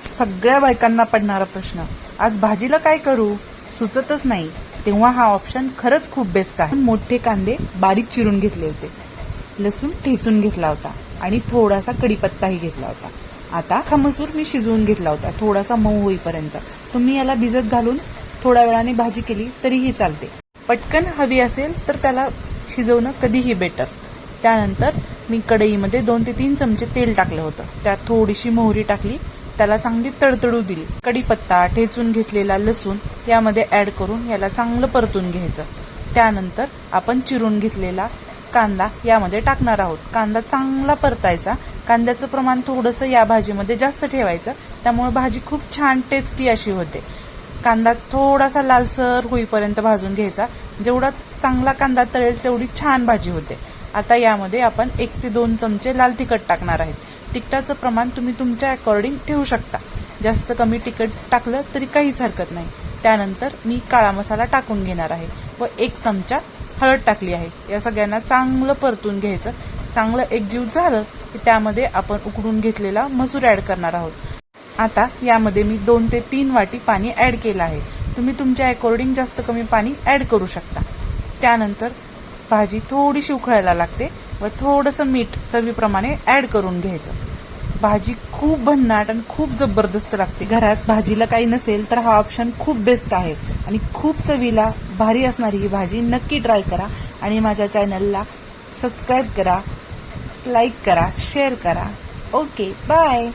सगळ्या बायकांना पडणारा प्रश्न, आज भाजीला काय करू सुचतच नाही, तेव्हा हा ऑप्शन खरंच खूप बेस्ट आहे. मोठे कांदे बारीक चिरून घेतले होते, लसूण ठेचून घेतला होता आणि थोडासा कढीपत्ताही घेतला होता. आता अख्खा मसूर मी शिजवून घेतला होता थोडासा मऊ होईपर्यंत. तुम्ही याला भिजत घालून थोड्या वेळाने भाजी केली तरीही चालते. पटकन हवी असेल तर त्याला शिजवणं कधीही बेटर. त्यानंतर मी कढईमध्ये 2 ते 3 चमचे तेल टाकलं होतं. त्यात थोडीशी मोहरी टाकली, त्याला चांगली तडतडू दिली. कढीपत्ता, ठेचून घेतलेला लसूण यामध्ये ऍड करून याला चांगलं परतून घ्यायचं. त्यानंतर आपण चिरून घेतलेला कांदा यामध्ये टाकणार आहोत. कांदा चांगला परतायचा. कांद्याचं प्रमाण थोडंसं या भाजीमध्ये जास्त ठेवायचं, त्यामुळे भाजी खूप छान टेस्टी अशी होते. कांदा थोडासा लालसर होईपर्यंत भाजून घ्यायचा. जेवढा चांगला कांदा तळेल तेवढी छान भाजी होते. आता यामध्ये आपण 1 ते 2 चमचे लाल तिखट टाकणार आहेत. तिखटाचं प्रमाण तुम्ही तुमच्या अकॉर्डिंग ठेवू शकता. जास्त कमी तिखट टाकलं तरी काहीच हरकत नाही. त्यानंतर मी काळा मसाला टाकून घेणार आहे व 1 चमचा हळद टाकली आहे. या सगळ्यांना चांगलं परतून घ्यायचं. चांगलं एकजीव झालं की त्यामध्ये आपण उकडून घेतलेला मसूर ऍड करणार आहोत. आता यामध्ये मी 2 ते 3 वाटी पाणी ऍड केलं आहे. तुम्ही तुमच्या अकॉर्डिंग जास्त कमी पाणी ऍड करू शकता. त्यानंतर भाजी थोडीशी उकळायला लागते व थोडंसं मीठ चवीप्रमाणे ऍड करून घ्यायचं. भाजी खूप भन्नाट आणि खूप जबरदस्त लागते. घरात भाजीला काही नसेल तर हा ऑप्शन खूप बेस्ट आहे आणि खूप चवीला भारी असणारी ही भाजी नक्की ट्राय करा आणि माझ्या चॅनलला सबस्क्राईब करा, लाईक करा, शेअर करा. Okay, bye.